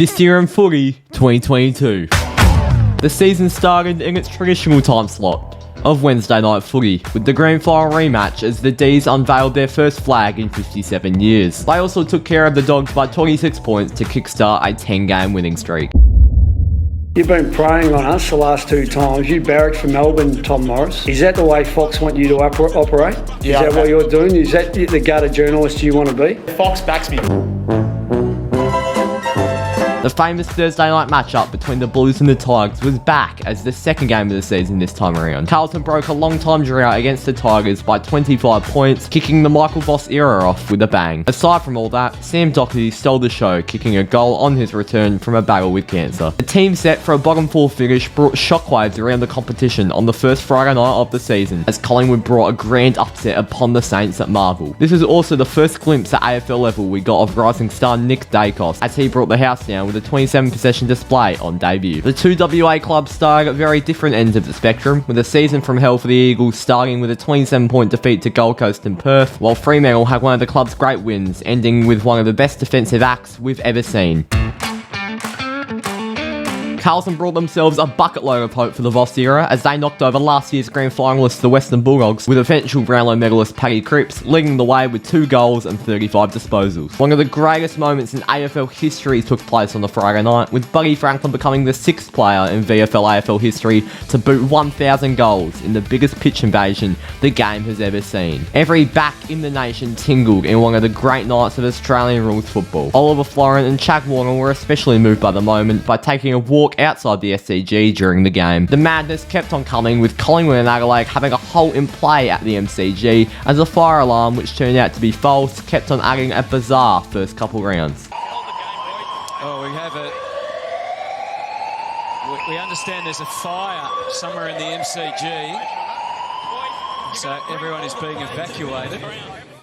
This year in footy, 2022. The season started in its traditional time slot of Wednesday night footy, with the grand final rematch as the D's unveiled their first flag in 57 years. They also took care of the Dogs by 26 points to kickstart a 10-game winning streak. You've been preying on us the last two times. You barracked for Melbourne, Tom Morris. Is that the way Fox want you to operate? Yeah, is that what you're doing? Is that the gutter journalist you want to be? Fox backs me. The famous Thursday night matchup between the Blues and the Tigers was back as the second game of the season this time around. Carlton broke a long-time drought against the Tigers by 25 points, kicking the Michael Voss era off with a bang. Aside from all that, Sam Doherty stole the show, kicking a goal on his return from a battle with cancer. The team set for a bottom four finish brought shockwaves around the competition on the first Friday night of the season, as Collingwood brought a grand upset upon the Saints at Marvel. This was also the first glimpse at AFL level we got of rising star Nick Dacos, as he brought the house down with a 27 possession display on debut. The two WA clubs started at very different ends of the spectrum, with a season from hell for the Eagles starting with a 27-point defeat to Gold Coast and Perth, while Fremantle had one of the club's great wins, ending with one of the best defensive acts we've ever seen. Carlton brought themselves a bucket load of hope for the Voss era as they knocked over last year's grand finalists, the Western Bulldogs, with eventual Brownlow medalist Paddy Cripps leading the way with 2 goals and 35 disposals. One of the greatest moments in AFL history took place on the Friday night, with Buddy Franklin becoming the 6th player in VFL AFL history to boot 1,000 goals in the biggest pitch invasion the game has ever seen. Every back in the nation tingled in one of the great nights of Australian rules football. Oliver Florent and Chad Warner were especially moved by the moment by taking a walk outside the SCG during the game. The madness kept on coming, with Collingwood and Adelaide having a halt in play at the MCG as a fire alarm, which turned out to be false, kept on adding a bizarre first couple rounds. Oh, we have it. We understand there's a fire somewhere in the MCG, so everyone is being evacuated.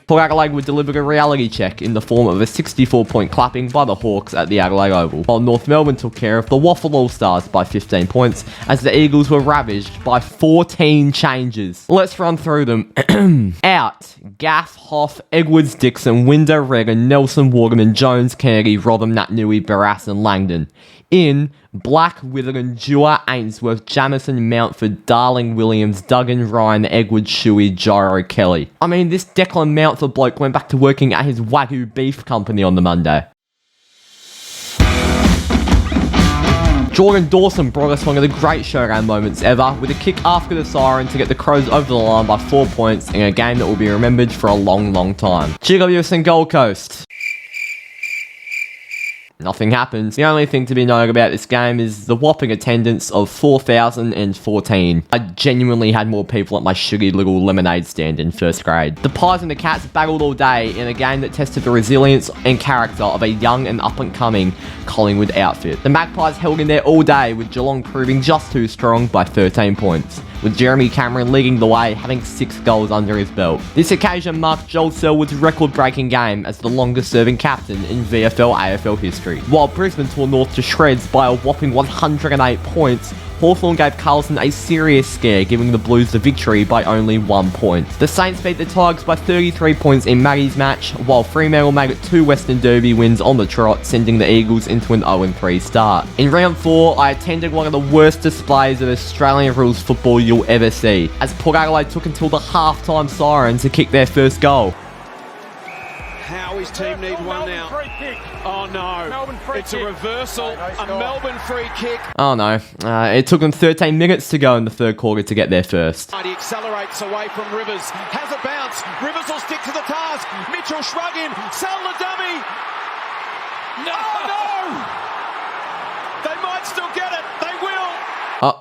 Port Adelaide would deliver a reality check in the form of a 64-point clapping by the Hawks at the Adelaide Oval, while North Melbourne took care of the Waffle All-Stars by 15 points as the Eagles were ravaged by 14 changes. Let's run through them. Out: Gaff, Hoff, Edwards, Dixon, Winder, Regan, Nelson, Waterman, Jones, Kennedy, Rotham, Natnui, Barras and Langdon. In: Black, Witherden, Dewar, Ainsworth, Jamison, Mountford, Darling, Williams, Duggan, Ryan, Edwards, Shuey, Gyro, Kelly. I mean, this Declan Mountford bloke went back to working at his Wagyu beef company on the Monday. Jordan Dawson brought us one of the great showdown moments ever, with a kick after the siren to get the Crows over the line by 4 points in a game that will be remembered for a long, long time. GWS and Gold Coast. Nothing happens. The only thing to be known about this game is the whopping attendance of 4,014. I genuinely had more people at my shitty little lemonade stand in first grade. The Pies and the Cats battled all day in a game that tested the resilience and character of a young and up-and-coming Collingwood outfit. The Magpies held in there all day, with Geelong proving just too strong by 13 points, with Jeremy Cameron leading the way, having 6 goals under his belt. This occasion marked Joel Selwood's record-breaking game as the longest-serving captain in VFL AFL history. While Brisbane tore North to shreds by a whopping 108 points, Hawthorn gave Carlton a serious scare, giving the Blues the victory by only 1 point. The Saints beat the Tigers by 33 points in Maddie's match, while Fremantle made it 2 Western Derby wins on the trot, sending the Eagles into an 0-3 start. In round 4, I attended one of the worst displays of Australian rules football you'll ever see, as Port Adelaide took until the half-time siren to kick their first goal. How his team need one now. Oh no, it's a reversal, a Melbourne free kick. Oh no, it took them 13 minutes to go in the third quarter to get there first. He accelerates away from Rivers, has a bounce, Rivers will stick to the task, Mitchell shrug in, sell the dummy. No! Oh no! They might still get it, they will!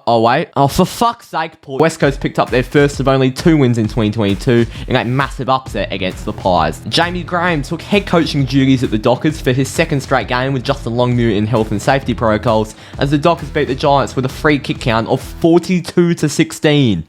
Oh wait. Oh, for fuck's sake, Port West Coast picked up their first of only 2 wins in 2022 in a massive upset against the Pies. Jamie Graham took head coaching duties at the Dockers for his second straight game with Justin Longmuir in health and safety protocols, as the Dockers beat the Giants with a free kick count of 42-16.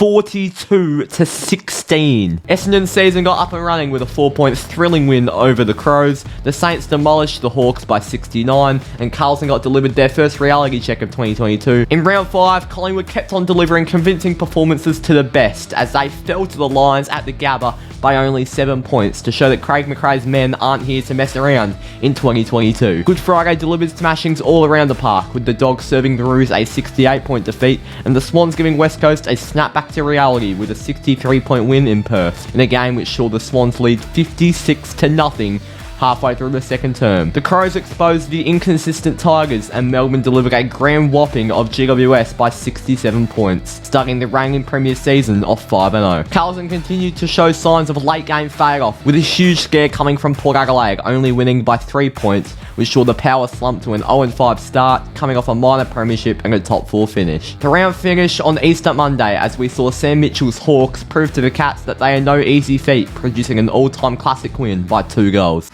42-16. Essendon's season got up and running with a 4-point thrilling win over the Crows. The Saints demolished the Hawks by 69, and Carlton got delivered their first reality check of 2022. In round 5, Collingwood kept on delivering convincing performances to the best as they fell to the Lions at the Gabba by only 7 points to show that Craig McRae's men aren't here to mess around in 2022. Good Friday delivered smashings all around the park, with the Dogs serving the Roos a 68-point defeat and the Swans giving West Coast a snap back to reality with a 63-point win in Perth, in a game which saw the Swans lead 56-0 halfway through the second term. The Crows exposed the inconsistent Tigers, and Melbourne delivered a grand whopping of GWS by 67 points, starting the reigning Premier season off 5-0. Carlton continued to show signs of late game fade-off, with a huge scare coming from Port Adelaide, only winning by 3 points, which saw the power slump to an 0-5 start, coming off a minor premiership and a top 4 finish. The round finished on Easter Monday as we saw Sam Mitchell's Hawks prove to the Cats that they are no easy feat, producing an all-time classic win by 2 goals.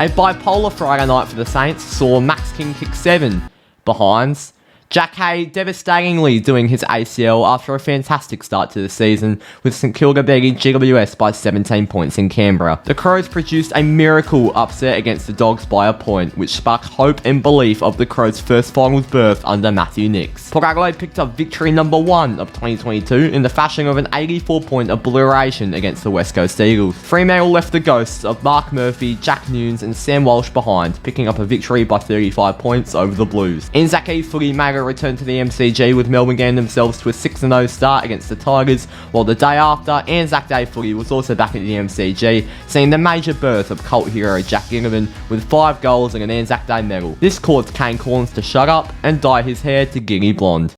A bipolar Friday night for the Saints saw Max King kick 7 behinds. Jack Hay devastatingly doing his ACL after a fantastic start to the season, with St Kilda beating GWS by 17 points in Canberra. The Crows produced a miracle upset against the Dogs by a point, which sparked hope and belief of the Crows' first finals berth under Matthew Nicks. Port Adelaide picked up victory number 1 of 2022 in the fashion of an 84-point obliteration against the West Coast Eagles. Fremantle left the ghosts of Mark Murphy, Jack Nunes and Sam Walsh behind, picking up a victory by 35 points over the Blues. Anzac Day Footy made a return to the MCG, with Melbourne getting themselves to a 6-0 start against the Tigers, while the day after, Anzac Day Footy was also back at the MCG, seeing the major birth of cult hero Jack Ginnivan with 5 goals and an Anzac Day medal. This caused Kane Corns to shut up and dye his hair to ginny blonde.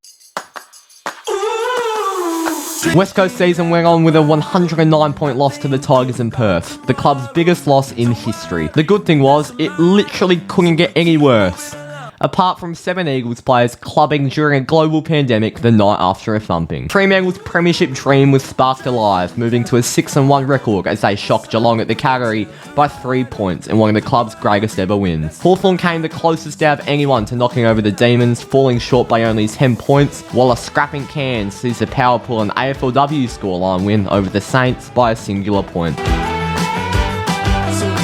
West Coast season went on with a 109-point loss to the Tigers in Perth, the club's biggest loss in history. The good thing was, it literally couldn't get any worse, apart from 7 Eagles players clubbing during a global pandemic the night after a thumping. Fremantle's premiership dream was sparked alive, moving to a 6-1 record as they shocked Geelong at the Calgary by 3 points in one of the club's greatest ever wins. Hawthorn came the closest out of anyone to knocking over the Demons, falling short by only 10 points, while a scrapping Cairns sees the power pull an AFLW scoreline win over the Saints by a singular point.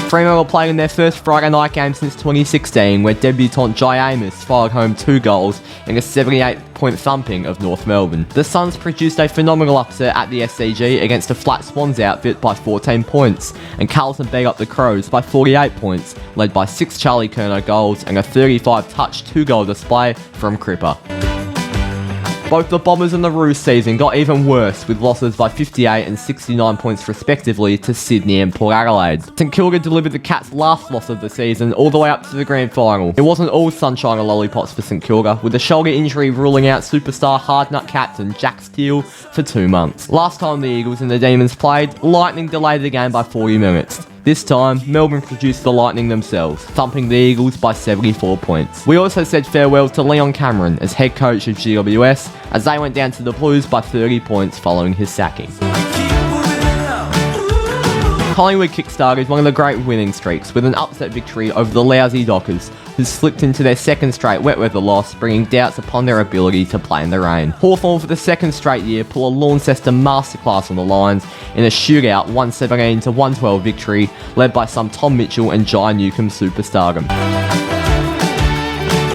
Fremantle played in their first Friday night game since 2016, where debutant Jai Amos fired home 2 goals in a 78-point thumping of North Melbourne. The Suns produced a phenomenal upset at the SCG against a flat Swans outfit by 14 points, and Carlton beat up the Crows by 48 points, led by 6 Charlie Curnow goals and a 35-touch 2-goal display from Cripper. Both the Bombers and the Roos season got even worse, with losses by 58 and 69 points respectively to Sydney and Port Adelaide. St Kilda delivered the Cats' last loss of the season all the way up to the grand final. It wasn't all sunshine and lollipops for St Kilda, with a shoulder injury ruling out superstar hard-nut captain Jack Steele for 2 months. Last time the Eagles and the Demons played, Lightning delayed the game by 40 minutes. This time, Melbourne produced the Lightning themselves, thumping the Eagles by 74 points. We also said farewell to Leon Cameron as head coach of GWS, as they went down to the Blues by 30 points following his sacking. Collingwood kickstarted one of the great winning streaks with an upset victory over the lousy Dockers, who slipped into their second straight wet weather loss, bringing doubts upon their ability to play in the rain. Hawthorn for the second straight year pull a Launceston masterclass on the Lions in a shootout 117-112 victory, led by some Tom Mitchell and Jai Newcombe superstardom.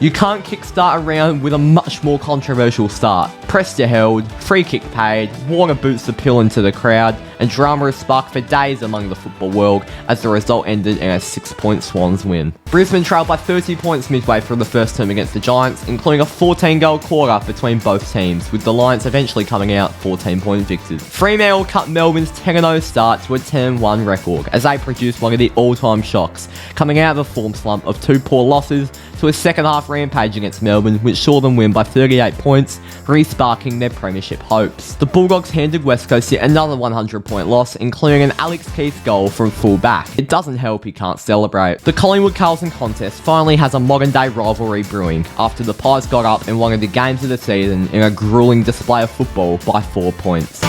You can't kickstart a round with a much more controversial start. Pressure held, free kick paid, Warner boots the pill into the crowd, and drama is sparked for days among the football world as the result ended in a 6-point Swans win. Brisbane trailed by 30 points midway through the first term against the Giants, including a 14-goal quarter between both teams, with the Lions eventually coming out 14-point victors. Fremantle cut Melbourne's 10-0 start to a 10-1 record as they produced one of the all-time shocks, coming out of a form slump of 2 poor losses to a second-half rampage against Melbourne, which saw them win by 38 points, re-sparking their premiership hopes. The Bulldogs handed West Coast yet another 100-point loss, including an Alex Keith goal from full back. It doesn't help he can't celebrate. The Collingwood-Carlton contest finally has a modern-day rivalry brewing, after the Pies got up in one of the games of the season in a grueling display of football by 4 points.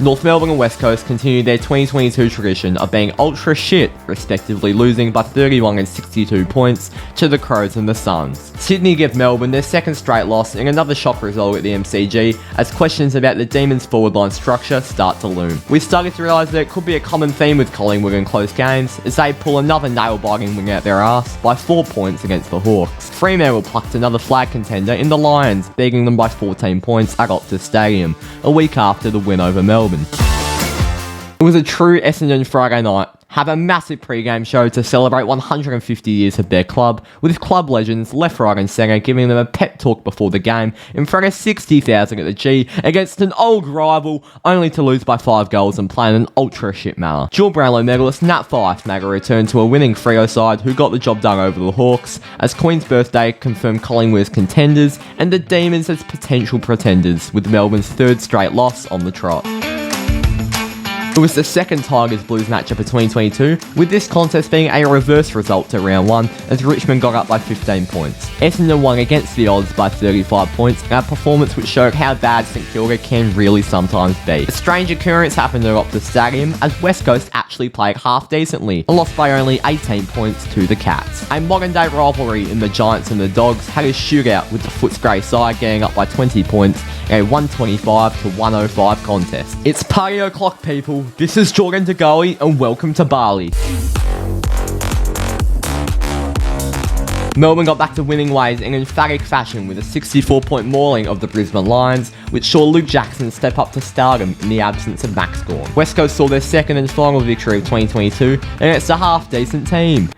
North Melbourne and West Coast continued their 2022 tradition of being ultra shit, respectively losing by 31 and 62 points to the Crows and the Suns. Sydney give Melbourne their second straight loss in another shock result at the MCG as questions about the Demons' forward line structure start to loom. We started to realise that it could be a common theme with Collingwood in close games as they pull another nail-biting wing out their arse by 4 points against the Hawks. Fremantle plucked another flag contender in the Lions, beating them by 14 points at Optus Stadium, a week after the win over Melbourne. It was a true Essendon Friday night. Have a massive pre-game show to celebrate 150 years of their club, with club legends left, right and centre giving them a pep talk before the game in front of 60,000 at the G against an old rival, only to lose by 5 goals and play in an ultra shit manner. Dual Brownlow medalist Nat Fyfe made a return to a winning Freo side who got the job done over the Hawks, as Queen's Birthday confirmed Collingwood as contenders and the Demons as potential pretenders, with Melbourne's third straight loss on the trot. It was the second Tigers-Blues matchup of 2022, with this contest being a reverse result to round 1 as Richmond got up by 15 points. Essendon won against the odds by 35 points, a performance which showed how bad St Kilda can really sometimes be. A strange occurrence happened at Optus Stadium as West Coast actually played half decently and lost by only 18 points to the Cats. A modern day rivalry in the Giants and the Dogs had a shootout with the Footscray side getting up by 20 points in a 125 to 105 contest. It's party o'clock, people. This is Jordan DeGoey and welcome to Bali. Melbourne got back to winning ways in emphatic fashion with a 64-point mauling of the Brisbane Lions, which saw Luke Jackson step up to stardom in the absence of Max Gawn. West Coast saw their second and final victory of 2022 against a half-decent team.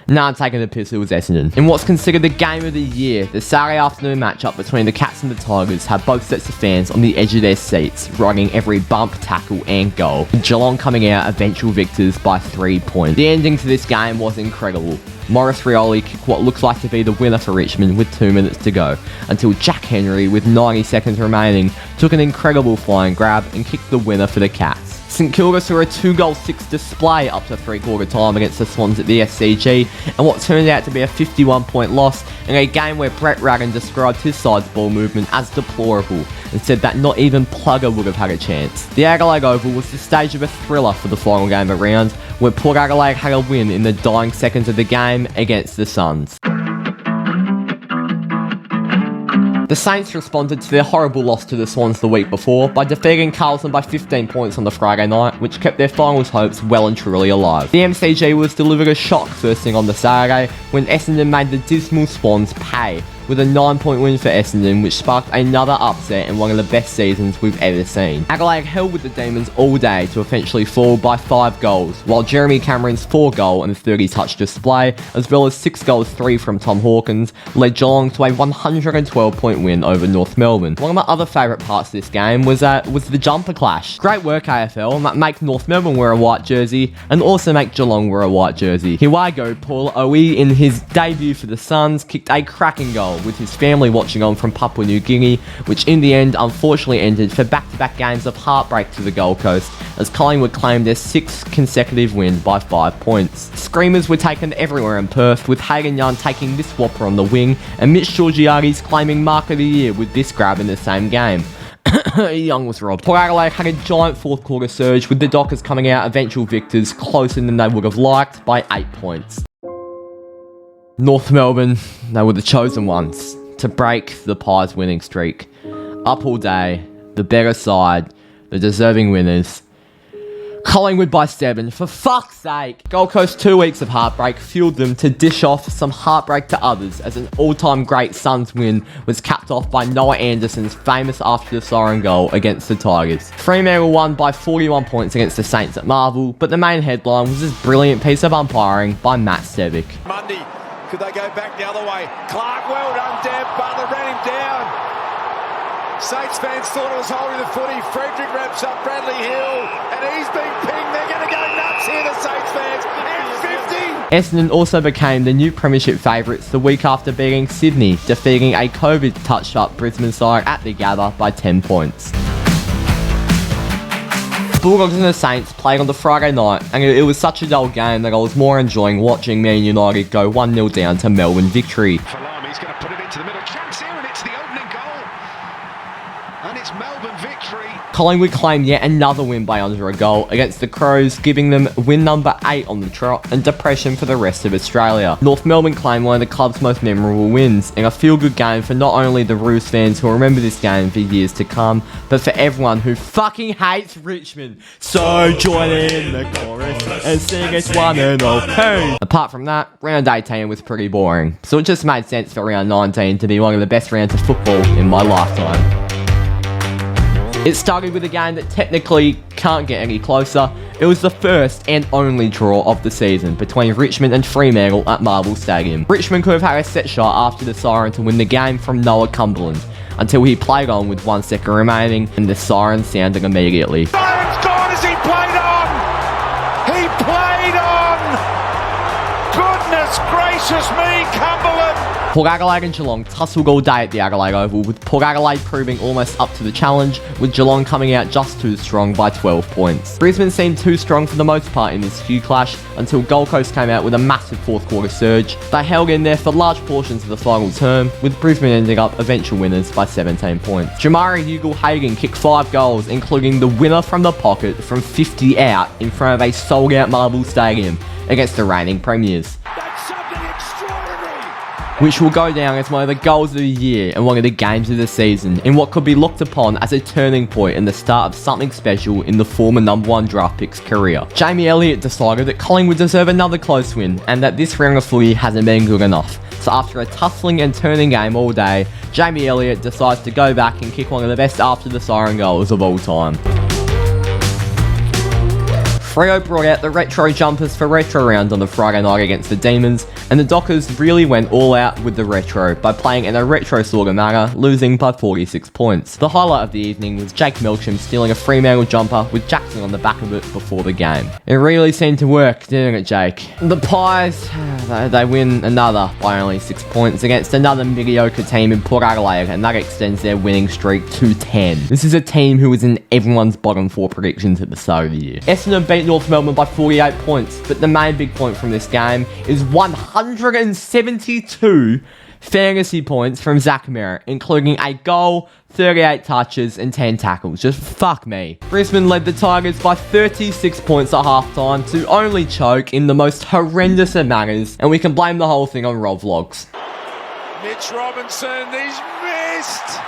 Nah, I'm taking the piss, it was Essendon. In what's considered the game of the year, the Saturday afternoon matchup between the Cats and the Tigers had both sets of fans on the edge of their seats, riding every bump, tackle and goal, with Geelong coming out eventual victors by 3 points. The ending to this game was incredible. Maurice Rioli kicked what looks like to be the winner for Richmond with 2 minutes to go, until Jack Henry, with 90 seconds remaining, took an incredible flying grab and kicked the winner for the Cats. St Kilda saw a 2-goal-6 display up to three-quarter time against the Swans at the SCG, and what turned out to be a 51-point loss in a game where Brett Ragan described his side's ball movement as deplorable and said that not even Plugger would have had a chance. The Adelaide Oval was the stage of a thriller for the final game of round, where Port Adelaide had a win in the dying seconds of the game against the Suns. The Saints responded to their horrible loss to the Swans the week before by defeating Carlton by 15 points on the Friday night, which kept their finals hopes well and truly alive. The MCG was delivered a shock first thing on the Saturday when Essendon made the dismal Swans pay, with a 9-point win for Essendon, which sparked another upset and one of the best seasons we've ever seen. Adelaide held with the Demons all day to eventually fall by 5 goals, while Jeremy Cameron's 4-goal and 30-touch display, as well as 6 goals 3 from Tom Hawkins, led Geelong to a 112-point win over North Melbourne. One of my other favourite parts of this game was the jumper clash. Great work, AFL. Make North Melbourne wear a white jersey and also make Geelong wear a white jersey. Here we go, Paul Owe in his debut for the Suns kicked a cracking goal, with his family watching on from Papua New Guinea, which in the end unfortunately ended for back-to-back games of heartbreak to the Gold Coast, as Collingwood claimed their 6th consecutive win by 5 points. Screamers were taken everywhere in Perth, with Hagan Young taking this whopper on the wing, and Mitch Georgiades claiming Mark of the Year with this grab in the same game. Young was robbed. Port Adelaide had a giant fourth quarter surge, with the Dockers coming out eventual victors closer than they would have liked by 8 points. North Melbourne, they were the chosen ones to break the Pies winning streak. Up all day, the better side, the deserving winners. Collingwood by 7, for fuck's sake! Gold Coast 2 weeks of heartbreak fueled them to dish off some heartbreak to others, as an all-time great Suns win was capped off by Noah Anderson's famous after the siren goal against the Tigers. Fremantle won by 41 points against the Saints at Marvel, but the main headline was this brilliant piece of umpiring by Matt Stevic. Mundy, could they go back the other way? Clark, well done, Deb. Butler ran him down. Saints fans thought it was holding the footy. Frederick wraps up Bradley Hill, and he's been pinged. They're going to go nuts here, the Saints fans. It's 50. Essendon also became the new premiership favourites the week after beating Sydney, defeating a COVID-touched-up Brisbane side at the Gather by 10 points. Bulldogs and the Saints played on the Friday night, and it was such a dull game that I was more enjoying watching Man United go 1-0 down to Melbourne victory. Falami's going to put it into the middle. Chance here, and it's the opening goal. And it's Melbourne victory. Collingwood claimed yet another win by under a goal against the Crows, giving them win number 8 on the trot and depression for the rest of Australia. North Melbourne claimed one of the club's most memorable wins, in a feel-good game for not only the Roos fans who will remember this game for years to come, but for everyone who fucking hates Richmond. So join in the chorus and sing it's one and all. Hey! Apart from that, round 18 was pretty boring, so it just made sense for round 19 to be one of the best rounds of football in my lifetime. It started with a game that technically can't get any closer. It was the first and only draw of the season between Richmond and Fremantle at Marvel Stadium. Richmond could have had a set shot after the siren to win the game from Noah Cumberland, until he played on with 1 second remaining and the siren sounded immediately. Siren's gone as he played on! He played on! Goodness gracious me, Cumberland! Port Adelaide and Geelong tussled all day at the Adelaide Oval, with Port Adelaide proving almost up to the challenge, with Geelong coming out just too strong by 12 points. Brisbane seemed too strong for the most part in this few clash, until Gold Coast came out with a massive fourth quarter surge. They held in there for large portions of the final term, with Brisbane ending up eventual winners by 17 points. Jamari Ugle-Hagan kicked 5 goals, including the winner from the pocket from 50 out in front of a sold-out Marvel Stadium against the reigning premiers, which will go down as one of the goals of the year and one of the games of the season, in what could be looked upon as a turning point in the start of something special in the former number 1 draft pick's career. Jamie Elliott decided that Collingwood deserve another close win, and that this round of footy hasn't been good enough. So after a tussling and turning game all day, Jamie Elliott decides to go back and kick one of the best after the siren goals of all time. Freo brought out the retro jumpers for retro round on the Friday night against the Demons, and the Dockers really went all out with the retro by playing in a retro sort of manner, losing by 46 points. The highlight of the evening was Jake Melksham stealing a Fremantle jumper with Jackson on the back of it before the game. It really seemed to work, didn't it, Jake? The Pies, they win another by only 6 points against another mediocre team in Port Adelaide, and that extends their winning streak to 10. This is a team who was in everyone's bottom 4 predictions at the start of the year. Essendon beat North Melbourne by 48 points, but the main big point from this game is 172 fantasy points from Zach Merritt, including a goal, 38 touches and 10 tackles. Just fuck me. Brisbane led the Tigers by 36 points at halftime to only choke in the most horrendous of manners, and we can blame the whole thing on Rob Vlogs. Mitch Robinson, he's missed!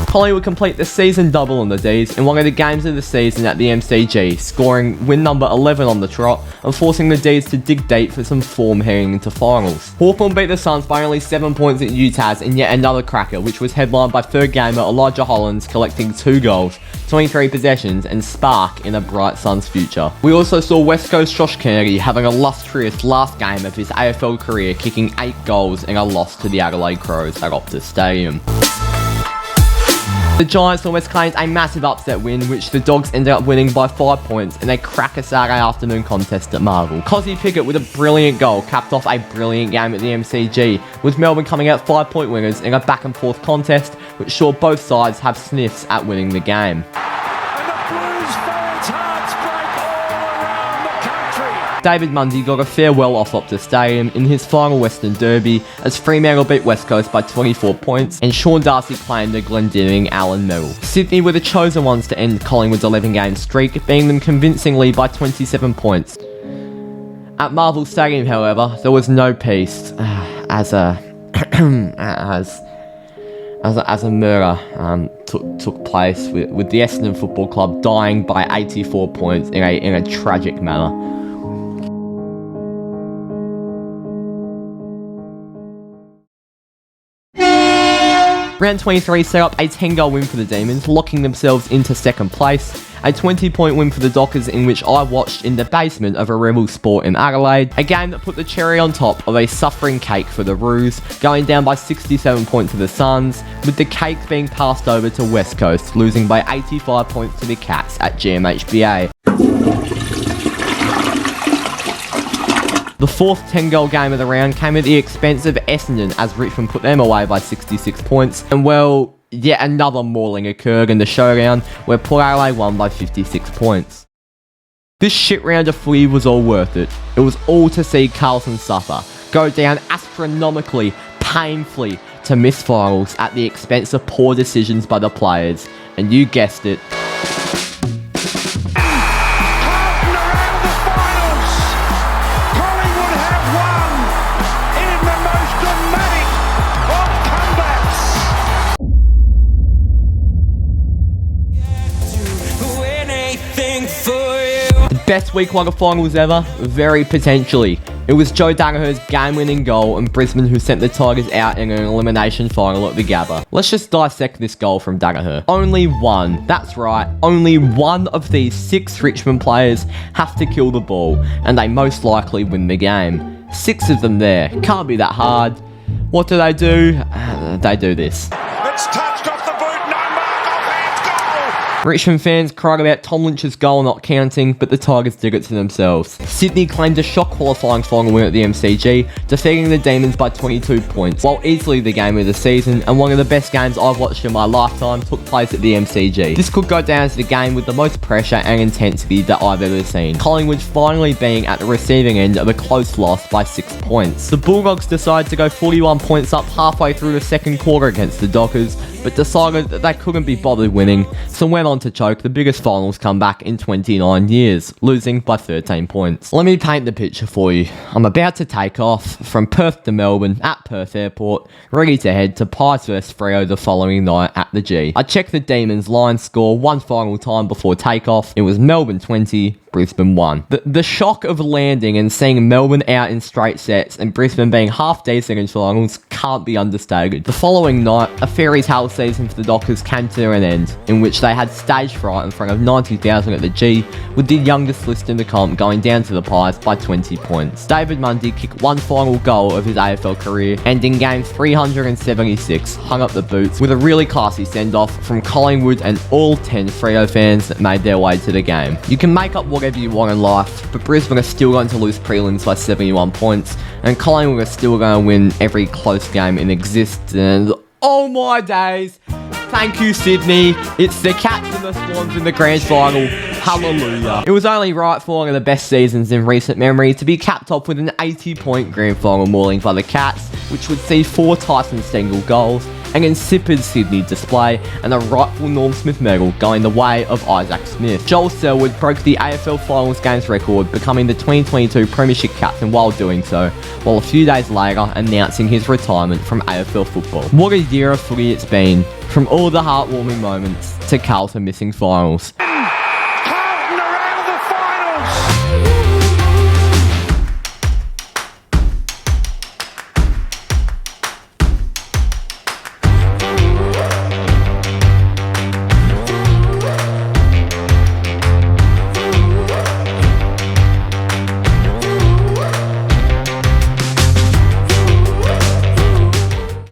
Collingwood complete the season double on the Ds in one of the games of the season at the MCG, scoring win number 11 on the trot and forcing the Ds to dig deep for some form heading into finals. Hawthorn beat the Suns by only 7 points at UCATT in yet another cracker, which was headlined by third gamer Elijah Hollands collecting 2 goals, 23 possessions and spark in a bright Suns future. We also saw West Coast Josh Kennedy having a illustrious last game of his AFL career, kicking 8 goals in a loss to the Adelaide Crows at Optus Stadium. The Giants almost claimed a massive upset win, which the Dogs ended up winning by 5 points in a cracker Saturday afternoon contest at Marvel. Cozzy Pickett with a brilliant goal capped off a brilliant game at the MCG, with Melbourne coming out 5-point winners in a back and forth contest, which saw both sides have sniffs at winning the game. David Mundy got a farewell off Optus Stadium in his final Western Derby as Fremantle beat West Coast by 24 points and Sean Darcy claimed the Glendinning Allen medal. Sydney were the chosen ones to end Collingwood's 11-game streak, beating them convincingly by 27 points. At Marvel Stadium, however, there was no peace as a murder took place with the Essendon Football Club dying by 84 points in a tragic manner. Round 23 set up a 10-goal win for the Demons, locking themselves into second place. A 20-point win for the Dockers, in which I watched in the basement of a Rebel Sport in Adelaide. A game that put the cherry on top of a suffering cake for the Roos, going down by 67 points to the Suns, with the cake being passed over to West Coast, losing by 85 points to the Cats at GMHBA. The fourth 10-goal game of the round came at the expense of Essendon as Richmond put them away by 66 points, and well, yet another mauling occurred in the showdown where Port Adelaide won by 56 points. This shit round of footy was all worth it. It was all to see Carlton suffer, go down astronomically, painfully, to miss finals at the expense of poor decisions by the players. And you guessed it, best week one of finals ever? Very potentially. It was Joe Dagger's game-winning goal and Brisbane who sent the Tigers out in an elimination final at the Gabba. Let's just dissect this goal from Dagger. Only one, that's right, only one of these 6 Richmond players have to kill the ball, and they most likely win the game. 6 of them there, can't be that hard. What do? They do this. It's touched off the boot, no mark, offhand goal! Richmond fans cried about Tom Lynch's goal not counting, but the Tigers did it to themselves. Sydney claimed a shock qualifying final win at the MCG, defeating the Demons by 22 points, while easily the game of the season and one of the best games I've watched in my lifetime took place at the MCG. This could go down as the game with the most pressure and intensity that I've ever seen, Collingwood finally being at the receiving end of a close loss by 6 points. The Bulldogs decided to go 41 points up halfway through the second quarter against the Dockers, but decided that they couldn't be bothered winning, so went on to choke the biggest finals comeback in 29 years, losing by 13 points. Let me paint the picture for you. I'm about to take off from Perth to Melbourne at Perth Airport, ready to head to Pies vs Freo the following night at the G. I checked the Demons line score one final time before takeoff. It was Melbourne 20, Brisbane 1. The shock of landing and seeing Melbourne out in straight sets and Brisbane being half decent in finals can't be understated. The following night, a fairy tale season for the Dockers came to an end, in which they had stage fright in front of 90,000 at the G, with the youngest list in the comp going down to the Pies by 20 points. David Mundy kicked one final goal of his AFL career, and in game 376, hung up the boots with a really classy send-off from Collingwood and all 10 Freo fans that made their way to the game. You can make up whatever you want in life, but Brisbane are still going to lose prelims by 71 points, and Collingwood are still going to win every close game in existence. Oh my days! Thank you, Sydney. It's the Cats and the Swans in the grand final. Hallelujah. It was only right for one of the best seasons in recent memory to be capped off with an 80-point grand final mauling by the Cats, which would see 4 Tyson Stengel goals, an insipid Sydney display, and a rightful Norm Smith medal going the way of Isaac Smith. Joel Selwood broke the AFL Finals games record, becoming the 2022 Premiership captain while doing so, while a few days later announcing his retirement from AFL football. What a year of footy it's been, from all the heartwarming moments to Carlton missing finals.